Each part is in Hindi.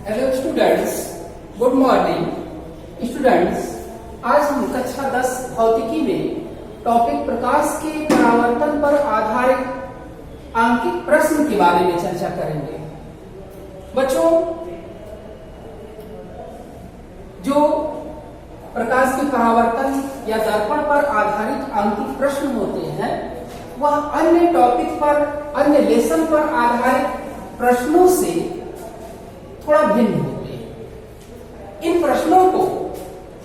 Hello students, good morning students. आज हम कक्षा 10 भौतिकी में टॉपिक प्रकाश के परावर्तन पर आधारित आंकिक प्रश्न के बारे में चर्चा करेंगे। बच्चों, जो प्रकाश के परावर्तन या दर्पण पर आधारित आंकिक प्रश्न होते हैं वह अन्य टॉपिक पर, अन्य लेसन पर आधारित प्रश्नों से थोड़ा भिन्न होते हैं। इन प्रश्नों को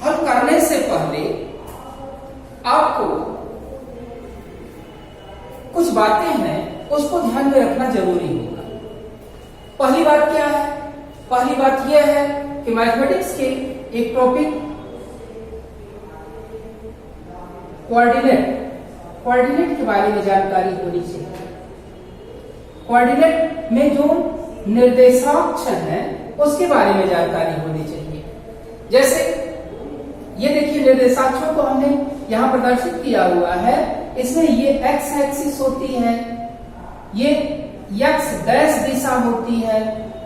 हल करने से पहले आपको कुछ बातें हैं उसको ध्यान में रखना जरूरी होगा। पहली बात क्या है? पहली बात यह है कि मैथमेटिक्स के एक टॉपिक कोऑर्डिनेट के बारे में जानकारी होनी चाहिए। कोऑर्डिनेट में जो निर्देशांक है उसके बारे में जानकारी होनी चाहिए। जैसे ये देखिए, निर्देशांकों को हमने यहां प्रदर्शित किया हुआ है। इसमें ये एक्स एक्सिस होती है, ये एक्स डैश दिशा होती है,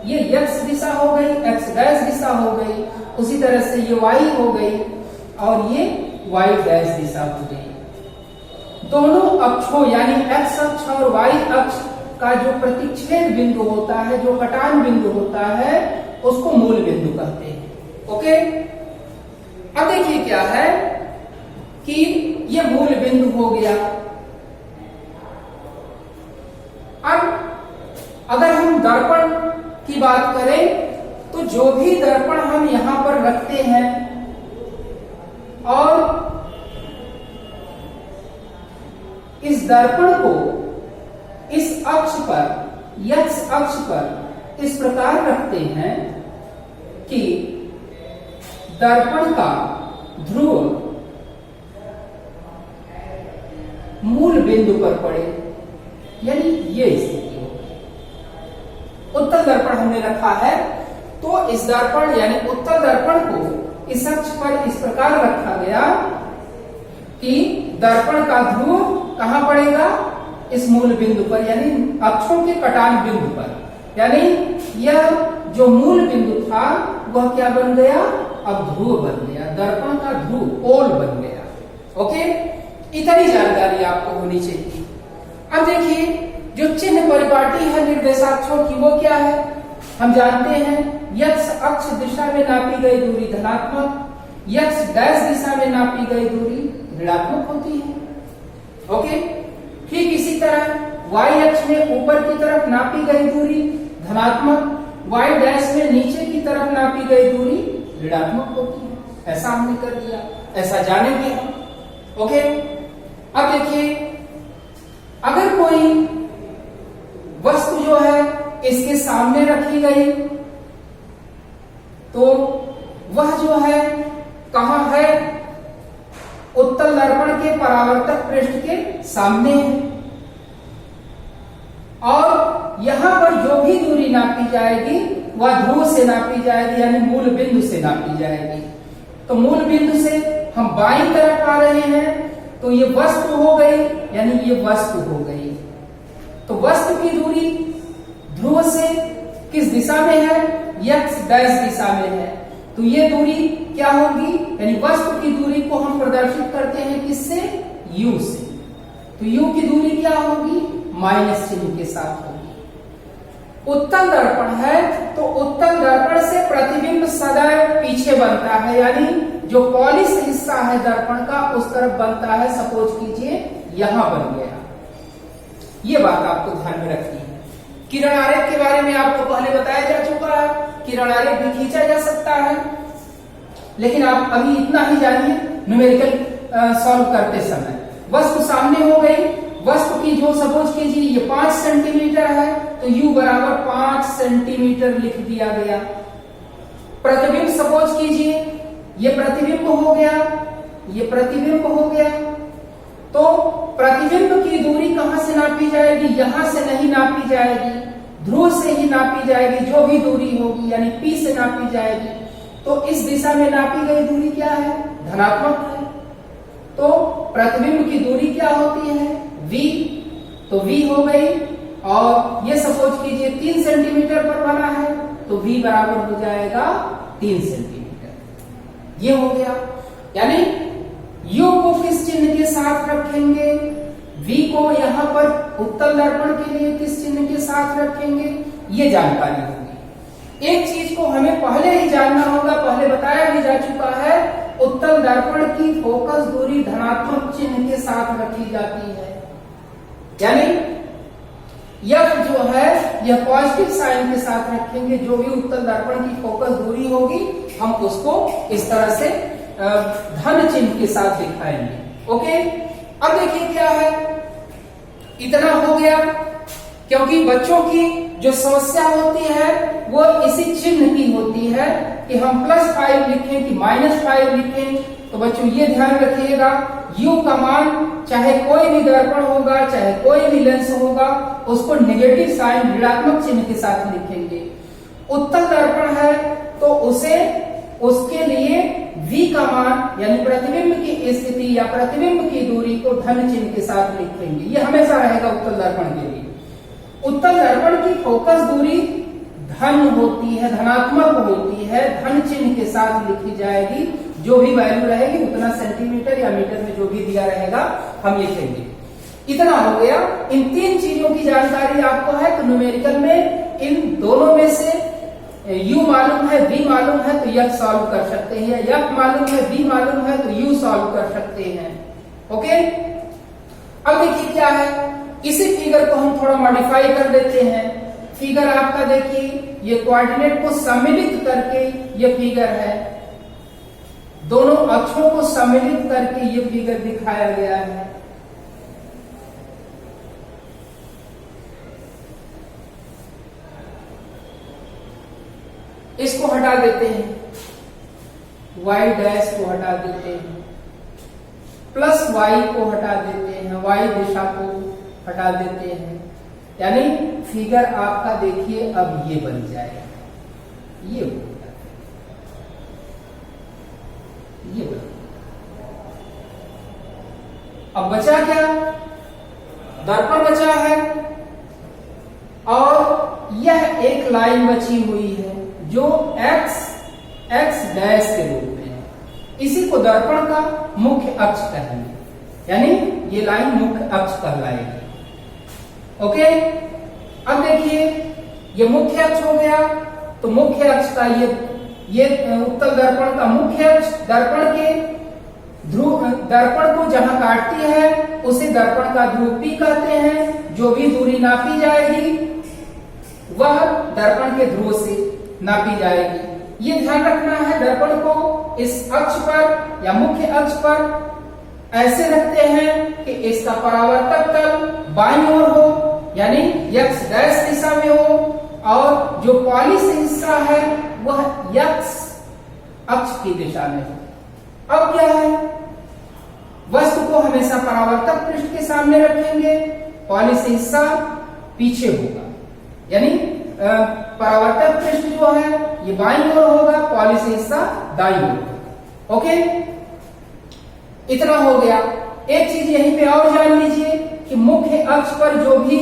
ये एक्स दिशा हो गई, एक्स डैश दिशा हो गई, उसी तरह से ये वाई हो गई और ये वाई डैश दिशा हो गई। दोनों अक्षों यानी एक्स अक्ष और वाई अक्ष का जो प्रतिच्छेद बिंदु होता है, जो कटान बिंदु होता है, उसको मूल बिंदु कहते हैं। ओके, अब देखिए क्या है कि ये मूल बिंदु हो गया। अब अगर हम दर्पण की बात करें तो जो भी दर्पण हम यहां पर रखते हैं और इस दर्पण को इस अक्ष पर, एक्स अक्ष पर इस प्रकार रखते हैं कि दर्पण का ध्रुव मूल बिंदु पर पड़े, यानी ये स्थिति होगी। उत्तल दर्पण हमने रखा है तो इस दर्पण यानी उत्तल दर्पण को इस अक्ष पर इस प्रकार रखा गया कि दर्पण का ध्रुव कहां पड़ेगा? इस मूल बिंदु पर, यानी अक्षों के कटान बिंदु पर। यानी यह जो मूल बिंदु था वह क्या बन गया? अब ध्रुव बन गया, दर्पण का ध्रुव, पोल बन गया। ओके, इतनी जानकारी आपको होनी चाहिए। अब देखिए, जो चिन्ह परिपाटी है निर्देशाक्षों की वो क्या है? हम जानते हैं एक्स अक्ष दिशा में नापी गई दूरी धनात्मक, एक्स डैश दिशा में नापी गई दूरी ऋणात्मक होती है। ओके, ठीक इसी तरह वाई अक्ष में ऊपर की तरफ नापी गई दूरी धनात्मक, वाई डैश में नीचे की तरफ नापी गई दूरी ऋणात्मक होती है। ऐसा हमने कर दिया, ऐसा जानेंगे हम। ओके, अब देखिए, अगर कोई वस्तु जो है इसके सामने रखी गई तो वह जो है कहां है? उत्तल दर्पण के परावर्तक पृष्ठ के सामने है और यहां पर जो भी दूरी नापी जाएगी वह ध्रुव से नापी जाएगी, यानी मूल बिंदु से नापी जाएगी। तो मूल बिंदु से हम बाईं तरफ आ रहे हैं तो ये वस्तु हो गई, यानी ये वस्तु हो गई। तो वस्तु की दूरी ध्रुव से किस दिशा में है? एक्स डैश दिशा में है। तो ये दूरी क्या होगी? यानी वस्तु की दूरी को हम प्रदर्शित करते हैं किससे? u से। तो u की दूरी क्या होगी? माइनस चिन्ह के साथ होगी। उत्तल दर्पण है तो उत्तल दर्पण से प्रतिबिंब सदैव पीछे बनता है, यानी जो पॉलिश हिस्सा है दर्पण का उस तरफ बनता है। सपोज कीजिए यहां बन गया। ये बात आपको ध्यान में रखनी है। किरण आरेख के बारे में आपको पहले बताया जा चुका है। किरण आरेख भी खींचा जा सकता है, लेकिन आप अभी इतना ही जानिए न्यूमेरिकल सॉल्व करते समय। वस्तु सामने हो गई, वस्तु की जो सपोज कीजिए ये 5 सेंटीमीटर है तो u बराबर 5 सेंटीमीटर लिख दिया गया। प्रतिबिंब सपोज कीजिए ये प्रतिबिंब हो गया, ये प्रतिबिंब हो गया। तो प्रतिबिंब की दूरी कहां से नापी जाएगी? यहां से नहीं नापी जाएगी, ध्रुव से ही नापी जाएगी। जो भी दूरी होगी यानी P से नापी जाएगी। तो इस दिशा में नापी गई दूरी क्या है? धनात्मक है। तो प्रतिबिंब की दूरी क्या होती है? V। तो V हो गई और ये सपोज कीजिए 3 सेंटीमीटर पर बना है तो v बराबर हो जाएगा 3 सेंटीमीटर। ये हो गया। यानी u को किस चिन्ह के साथ रखेंगे, v को यहां पर उत्तल दर्पण के लिए किस चिन्ह के साथ रखेंगे, ये जानकारी होगी। एक चीज को हमें पहले ही जानना होगा, पहले बताया भी जा चुका है, उत्तल दर्पण की फोकस दूरी धनात्मक चिन्ह के साथ रखी जाती है। यानी यह जो है यह पॉजिटिव साइन के साथ रखेंगे। जो भी उत्तल दर्पण की फोकस दूरी होगी हम उसको इस तरह से धन चिन्ह के साथ दिखाएंगे। ओके, अब देखिए क्या है, इतना हो गया। क्योंकि बच्चों की जो समस्या होती है वो इसी चिन्ह की होती है कि हम +5 लिखें कि -5 लिखें। तो बच्चों ये ध्यान रखिएगा, u का मान चाहे कोई भी दर्पण होगा, चाहे कोई भी लेंस होगा, उसको नेगेटिव साइन ऋणात्मक चिन्ह के साथ लिखेंगे। उत्तल दर्पण है तो उसे उसके लिए v का मान यानी प्रतिबिंब की स्थिति या प्रतिबिंब की दूरी को धन चिन्ह के साथ लिखेंगे। ये हमेशा रहेगा उत्तल दर्पण के लिए। उत्तल दर्पण की फोकस दूरी धन होती है, धनात्मक होती है, धन चिन्ह के साथ लिखी जाएगी। जो भी वैल्यू रहेगी उतना सेंटीमीटर या मीटर में जो भी दिया रहेगा हम लिखेंगे। इतना हो गया। इन 3 चीजों की जानकारी आपको है तो न्यूमेरिकल में इन दोनों में से u मालूम है, v मालूम है तो f सॉल्व कर सकते हैं, f मालूम है, v मालूम है तो u सॉल्व कर सकते हैं। ओके, अब देखिए क्या है, इसी फिगर को हम थोड़ा मॉडिफाई कर देते हैं। फिगर आपका देखिए, ये कोऑर्डिनेट को सम्मिलित करके ये फिगर है, दोनों अक्षों को सम्मिलित करके ये फिगर दिखाया गया है। इसको हटा देते हैं, y डैश को हटा देते हैं, प्लस y को हटा देते हैं, y दिशा को हटा देते हैं। यानी फिगर आपका देखिए अब ये बन जाएगा, ये बन। अब बचा क्या, दर्पण बचा है और यह एक लाइन बची हुई है जो x डैश के रूप में है। इसी को दर्पण का मुख्य अक्ष कहेंगे, यानी ये लाइन मुख्य अक्ष कहलाएगी। ओके, अब देखिए ये मुख्य अक्ष हो गया। तो मुख्य अक्ष का ये उत्तल दर्पण का मुख्य अक्ष, दर्पण के ध्रुव, दर्पण को जहां काटती है उसे दर्पण का ध्रुव P कहते हैं। जो भी दूरी नापी जाएगी वह दर्पण के ध्रुव से नापी जाएगी। ये ध्यान रखना है, दर्पण को इस अक्ष पर या मुख्य अक्ष पर ऐसे रखते हैं कि इसका परावर्तक तल बाईं ओर हो, यानी x डैश दिशा में हो, और जो पॉलिश हिस्सा है वह x अक्ष की दिशा में हो। अब क्या है, वस्तु को हमेशा परावर्तक पृष्ठ के सामने रखेंगे, पॉलिश हिस्सा पीछे होगा, यानी परावर्तक पृष्ठ जो है ये बाईं ओर होगा, पॉलिश हिस्सा दाईं ओर। ओके, इतना हो गया। एक चीज यहीं पे और जान लीजिए कि मुख्य अक्ष पर जो भी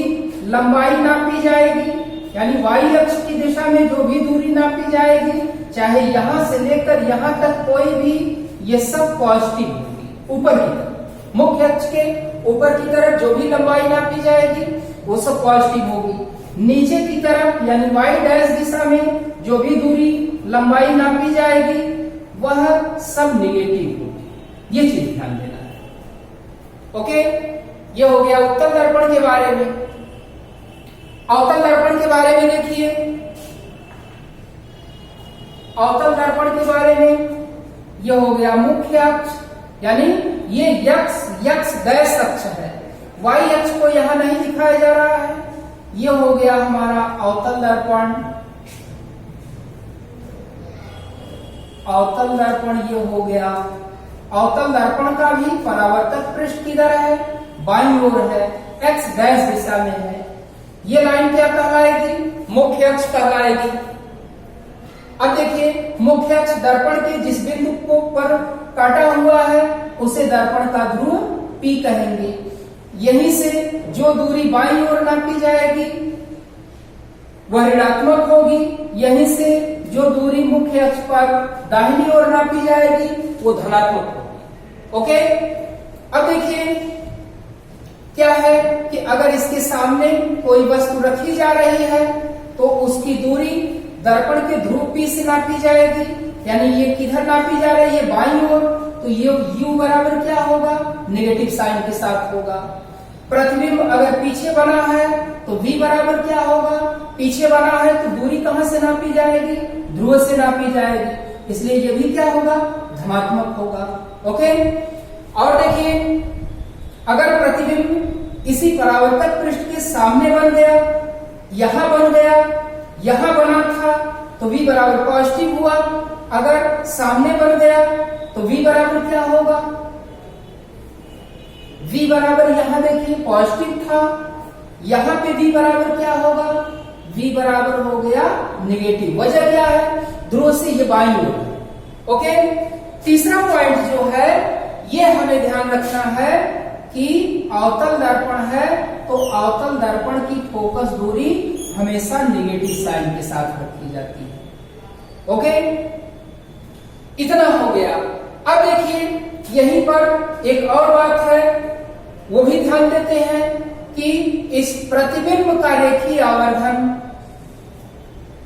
लंबाई नापी जाएगी, यानी y अक्ष की दिशा में जो भी दूरी नापी जाएगी, चाहे यहां से लेकर यहां तक कोई भी, ये सब पॉजिटिव होगी। ऊपर की तरफ, मुख्य अक्ष के ऊपर की तरफ जो भी लंबाई नापी जाएगी वो सब पॉजिटिव होगी। नीचे की तरफ यानी y डैश दिशा में जो भी दूरी लंबाई नापी जाएगी वह सब निगेटिव होगी। ये चीज ध्यान देना है। ओके, ये हो गया उत्तल दर्पण के बारे में। अवतल दर्पण के बारे में देखिए, अवतल दर्पण के बारे में यह हो गया मुख्य अक्ष, यानी ये x डैश अक्ष है, y अक्ष को यहां नहीं दिखाया जा रहा है। यह हो गया हमारा अवतल दर्पण। अवतल दर्पण ये हो गया। अवतल दर्पण का भी परावर्तक पृष्ठ किधर है, बाईं ओर है, x डैश दिशा में है। ये लाइन क्या कहलाएगी, मुख्य अक्ष कहलाएगी। अब देखिए, मुख्य अक्ष दर्पण के जिस बिंदु को पर काटा हुआ है उसे दर्पण का ध्रुव P कहेंगे। यहीं से जो दूरी बाईं ओर नापी जाएगी वह ऋणात्मक होगी। यहीं से जो दूरी मुख्य अक्ष पर दाहिनी ओर नापी जाएगी वो धनात्मक होगी। ओके, अब देखिए क्या है कि अगर इसके सामने कोई वस्तु रखी जा रही है तो उसकी दूरी दर्पण के ध्रुव P से नापी जाएगी, यानी ये किधर नापी जा रही है, बाईं ओर, तो ये U बराबर क्या होगा, नेगेटिव साइन के साथ होगा। प्रतिबिंब अगर पीछे बना है तो V बराबर क्या होगा, पीछे बना है तो दूरी कहां से नापी जाएगी, ध्रुव से नापी जाएगी, इसलिए ये भी क्या होगा, धनात्मक होगा। ओके, और देखिए अगर प्रतिबिंब इसी परावर्तक पृष्ठ के सामने बन गया, यहां बन गया, यहां बना था तो V बराबर पॉजिटिव हुआ। अगर सामने बन गया तो V बराबर क्या होगा, V बराबर यहां देखिए पॉजिटिव था, यहां पे V बराबर क्या होगा, V बराबर हो गया नेगेटिव। वजह क्या है, ध्रुव से ये बाईं ओर। ओके, तीसरा पॉइंट जो है ये हमें ध्यान रखना है कि अवतल दर्पण है तो अवतल दर्पण की फोकस दूरी हमेशा नेगेटिव साइन के साथ रखी जाती है। ओके, इतना हो गया। अब देखिए यहीं पर एक और बात है, वो भी ध्यान देते हैं कि इस प्रतिबिंब का रेखीय आवर्धन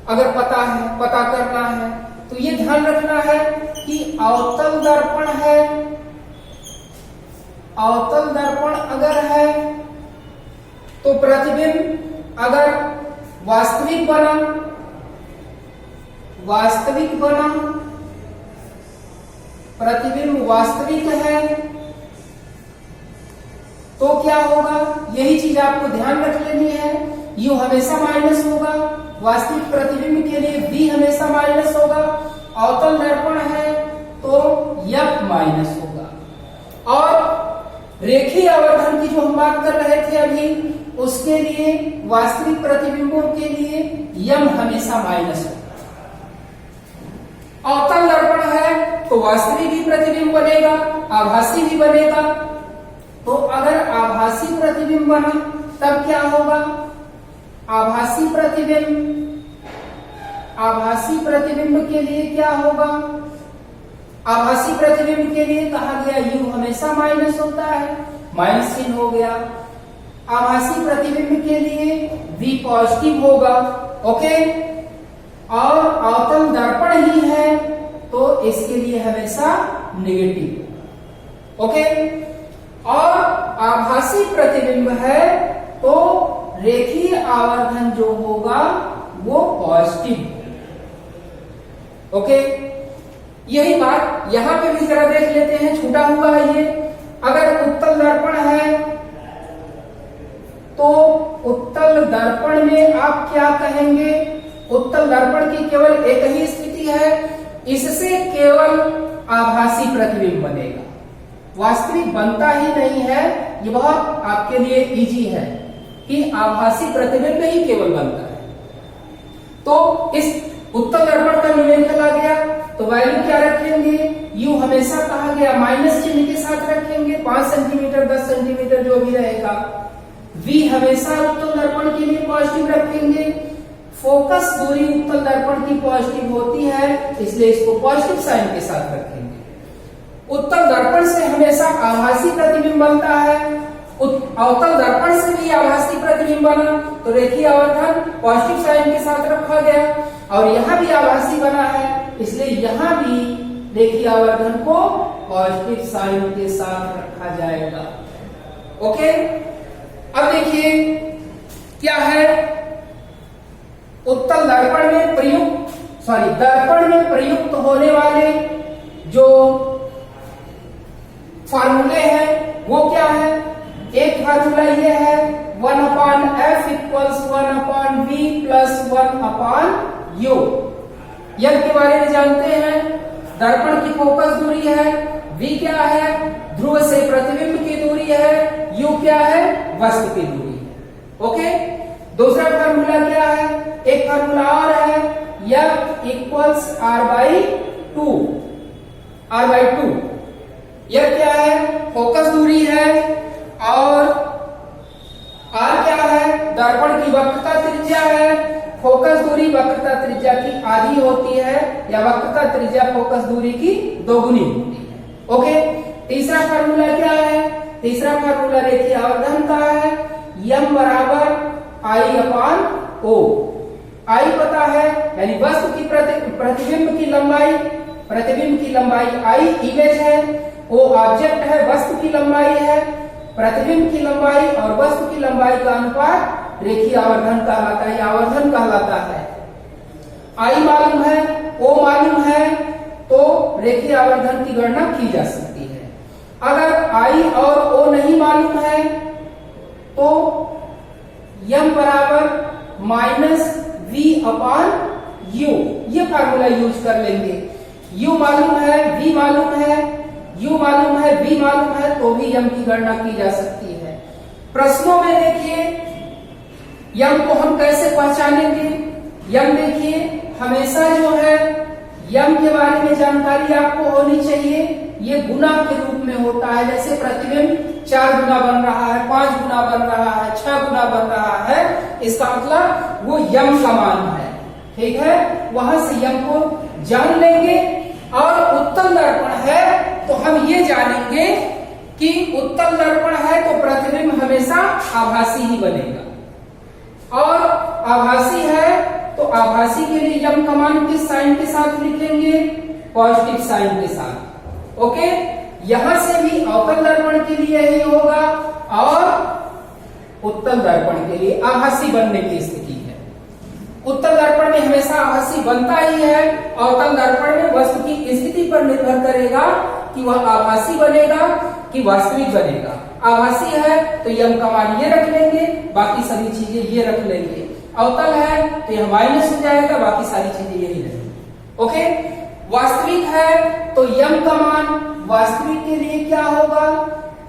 अगर पता करना है तो ये ध्यान रखना है कि अवतल दर्पण है, अवतल दर्पण अगर है तो प्रतिबिंब अगर वास्तविक बना, प्रतिबिंब वास्तविक है तो क्या होगा, यही चीज आपको ध्यान रख लेनी है। U हमेशा माइनस होगा, वास्तविक प्रतिबिंब के लिए V हमेशा माइनस होगा, अवतल दर्पण है तो F माइनस होगा। और रेखीय आवर्धन की जो हम बात कर रहे थे अभी, उसके लिए वास्तविक प्रतिबिंबों के लिए M हमेशा माइनस होगा। अवतल दर्पण है तो वास्तविक भी प्रतिबिंब बनेगा, आभासी भी बनेगा। तो अगर आभासी प्रतिबिंब बना तब क्या होगा, आभासी प्रतिबिंब के लिए क्या होगा, आभासी प्रतिबिंब के लिए कहा गया U हमेशा माइनस होता है, माइनस चिन्ह हो गया। आभासी प्रतिबिंब के लिए V पॉजिटिव होगा। ओके, और अवतल दर्पण ही है तो इसके लिए हमेशा नेगेटिव। ओके, और आभासी प्रतिबिंब है तो रेखीय आवर्धन जो होगा वो पॉजिटिव। ओके, यही बात यहां पे भी जरा देख लेते हैं, छूटा हुआ है ये। अगर उत्तल दर्पण है तो उत्तल दर्पण में आप क्या कहेंगे, उत्तल दर्पण की केवल एक ही स्थिति है, इससे केवल आभासी प्रतिबिंब बनेगा, वास्तविक बनता ही नहीं है। ये बहुत आपके लिए इजी है कि आभासी प्रतिबिंब ही केवल बनता है। तो इस उत्तल दर्पण का न्यूमेरिकल आ गया तो वैल्यू क्या रखेंगे, U हमेशा कहा गया माइनस चिन्ह के साथ रखेंगे, 5 सेंटीमीटर 10 सेंटीमीटर जो भी रहेगा। V हमेशा उत्तल दर्पण के लिए पॉजिटिव रखेंगे, फोकस दूरी उत्तल दर्पण की पॉजिटिव होती है इसलिए इसको पॉजिटिव साइन के साथ रखेंगे। उत्तल दर्पण से हमेशा आभासी प्रतिबिंब बनता है, अवतल दर्पण से भी आभासी प्रतिबिंब बना तो रेखीय आवर्धन पॉजिटिव साइन के साथ रखा गया, और यहाँ भी आभासी बना है इसलिए यहाँ भी रेखीय आवर्धन को पॉजिटिव साइन के साथ रखा जाएगा। ओके, अब देखिए क्या है, उत्तल दर्पण में दर्पण में प्रयुक्त होने वाले जो फार्मूले हैं वो क्या है, एक फार्मूला ये है 1/f equals 1/v plus 1/u। यह के बारे में जानते हैं, दर्पण की फोकस दूरी है, v क्या है, ध्रुव से प्रतिबिंब की दूरी है, u क्या है, वस्तु की दूरी है। ओके, दूसरा फार्मूला क्या है, एक फार्मूला और है, f इक्वल्स r/2। यह क्या है, फोकस दूरी है, और r क्या है, दर्पण की वक्रता त्रिज्या है, फोकस दूरी वक्रता त्रिज्या की आधी होती है या वक्रता त्रिज्या फोकस दूरी की दोगुनी होती है। ओके, तीसरा फार्मूला क्या है? तीसरा फार्मूला रेखीय आवर्धन का है, m बराबर I अपान O। I पता है, यानी वस्तु की प्रतिबिंब की लंबाई, प्रतिबिंब की लंबाई I इमेज है, O ऑब्जेक्ट है, वस्तु की लंबाई है, प्रतिबिंब की लंबाई और वस्तु की लंबाई का अनुपात रेखीय आवर्धन कहलाता है, आवर्धन कहलाता है। I मालूम है, O मालूम है, तो रेखीय आवर्धन की गणना की जा सकती है। अगर I और O नहीं मालूम है तो m बराबर माइनस v अपान u, ये फार्मूला यूज कर लेंगे। u मालूम है, v मालूम है, u मालूम है, v मालूम है, तो भी m की गणना की जा सकती है। प्रश्नों में देखिए m को हम कैसे पहचानेंगे? m देखिए हमेशा जो है m के बारे में जानकारी आपको होनी चाहिए। ये गुना के रूप में होता है, जैसे प्रतिबिंब 4 गुना बन रहा है, 5 गुना बन रहा है, 6 गुना बन रहा है, इसका मतलब वो m का मान है। ठीक है, वहां से m को जान लेंगे। और उत्तल दर्पण है तो हम ये जानेंगे कि उत्तल दर्पण है तो प्रतिबिंब हमेशा आभासी ही बनेगा, और आभासी है तो आभासी के लिए m का मान किस साइन के साथ लिखेंगे? पॉजिटिव साइन के साथ। ओके, यहां से भी अवतल दर्पण के लिए ही होगा और उत्तल दर्पण के लिए आभासी बनने की स्थिति है। उत्तल दर्पण में हमेशा आभासी बनता ही है, अवतल दर्पण में वस्तु की स्थिति पर निर्भर करेगा कि वह आभासी बनेगा कि वास्तविक बनेगा। आभासी है तो m का मान ये रख लेंगे, बाकी सभी चीजें ये रख लेंगे। अवतल है तो यह माइनस हो जाएगा, बाकी सारी चीजें यही रहेंगी। ओके, वास्तविक है तो m का मान वास्तविक के लिए क्या होगा?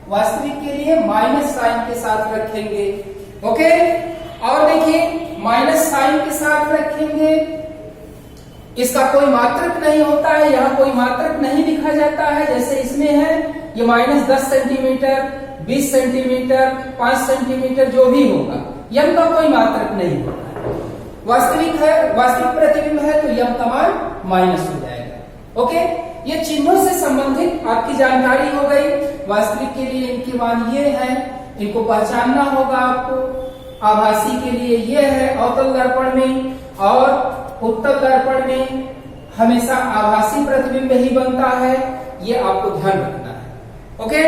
वास्तविक के लिए माइनस साइन के साथ रखेंगे। ओके, और देखिए माइनस साइन के साथ रखेंगे, इसका कोई मात्रक नहीं होता है, यहाँ कोई मात्रक नहीं लिखा जाता है। जैसे इसमें है ये माइनस 10 सेंटीमीटर, 20 सेंटीमीटर, 5 सेंटीमीटर जो भी होगा, m का कोई मात्रक नहीं होता है। वास्तविक है, वास्तविक प्रतिबिंब है तो m का मान माइनस हो जाएगा। ओके, ये चिन्हों से संबंधित आपकी जानकारी हो गई। वास्तविक के लिए इनके मान ये है, इनको पहचानना होगा आपको। आभासी के लिए ये है अवतल दर्पण में, और उत्तल दर्पण में हमेशा आभासी प्रतिबिंब ही बनता है, ये आपको ध्यान रखना है। ओके,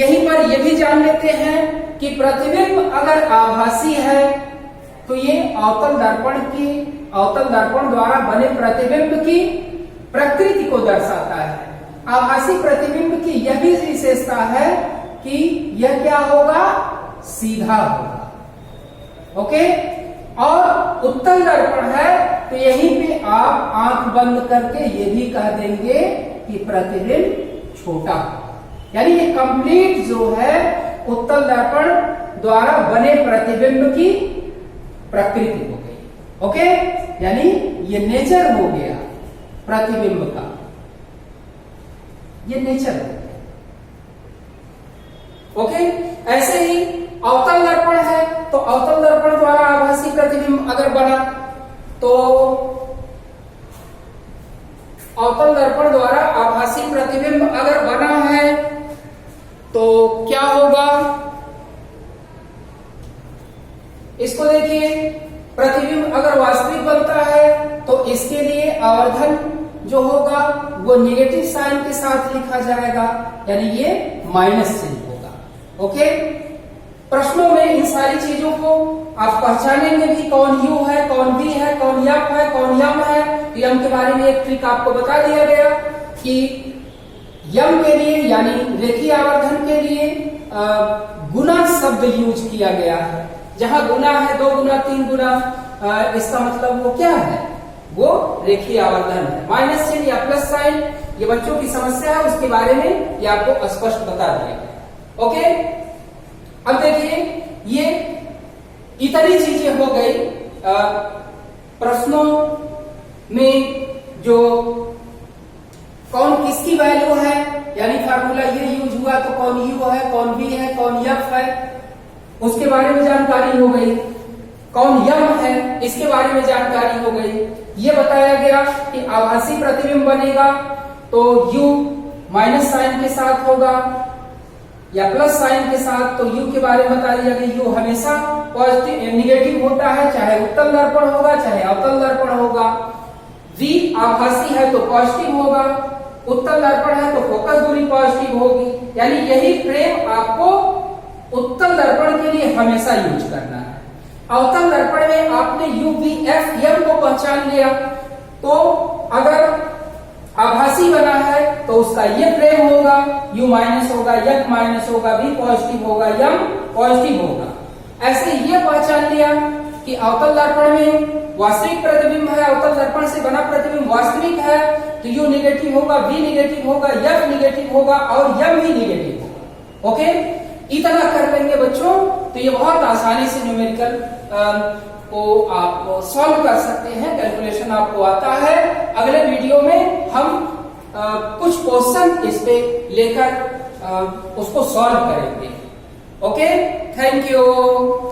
यहीं पर ये भी जान लेते हैं कि प्रतिबिंब अगर आभासी है तो ये अवतल दर्पण द्वारा बने प्रतिबिंब की प्रकृति को दर्शाता है। आभासी प्रतिबिंब की यह भी विशेषता है कि यह क्या होगा? सीधा होगा। ओके, और उत्तल दर्पण है तो यहीं पे आप आंख बंद करके ये भी कह देंगे कि प्रतिबिंब छोटा होगा। यानी ये कंप्लीट जो है उत्तल दर्पण द्वारा बने प्रतिबिंब की प्रकृति हो गई। ओके, यानी ये नेचर हो गया प्रतिबिंब का, ये नेचर हो गया। ओके, ऐसे ही अवतल दर्पण है तो अवतल दर्पण द्वारा आभासी प्रतिबिंब अगर बना तो अवतल दर्पण द्वारा आभासी प्रतिबिंब अगर बना है तो क्या होगा? इसको देखिए, प्रतिबिंब अगर वास्तविक बनता है तो इसके लिए आवर्धन जो होगा वो नेगेटिव साइन के साथ लिखा जाएगा, यानी ये माइनस चिन्ह होगा। ओके, प्रश्नों में इन सारी चीजों को आप पहचानेंगे भी, कौन u है, कौन v है, कौन f है, कौन m है। m के बारे में एक ट्रिक आपको बता दिया गया कि m के लिए यानी रेखीय आवर्धन के लिए गुना शब्द यूज किया गया है। जहां गुना है 2 गुना 3 गुना, इसका मतलब वो क्या है? वो रेखीय आवर्धन है। माइनस चिन्ह या प्लस साइन ये बच्चों की समस्या है, उसके बारे में ये आपको स्पष्ट बता दिया गया। ओके, अब देखिए ये इतनी चीजें हो गई प्रश्नों में, जो कौन किसकी वैल्यू है, यानी फार्मूला ये यूज हुआ तो कौन u है, कौन v है, कौन f है, उसके बारे में जानकारी हो गई। कौन यम है, इसके बारे में जानकारी हो गई। ये बताया गया कि आभासी प्रतिबिंब बनेगा तो u माइनस साइन के साथ होगा या प्लस साइन के साथ, तो u के बारे में बता दिया कि u हमेशा पॉजिटिव निगेटिव होता है, चाहे उत्तल दर्पण होगा चाहे अवतल दर्पण होगा। v आभासी है तो पॉजिटिव होगा, उत्तल दर्पण है तो फोकस दूरी पॉजिटिव होगी। यानी यही फ्रेम आपको उत्तल दर्पण के लिए हमेशा यूज करना है। अवतल दर्पण में आपने UVF को पहचान लिया, तो अगर आभासी बना है तो उसका ये फ्रेम होगा, U माइनस होगा, F माइनस होगा, V पॉजिटिव होगा, M पॉजिटिव होगा। ऐसे ये पहचान लिया कि अवतल दर्पण में वास्तविक प्रतिबिंब है, अवतल दर्पण से बना प्रतिबिंब वास्तविक है, तो U निगेटिव होगा, V निगेटिव होगा, F निगेटिव होगा और M भी निगेटिव होगा। ओके, इतना कर लेंगे बच्चों तो ये बहुत आसानी से न्यूमेरिकल को आप सॉल्व कर सकते हैं, कैलकुलेशन आपको आता है। अगले वीडियो में हम कुछ क्वेश्चन इस पे लेकर उसको सॉल्व करेंगे। Okay, thank you.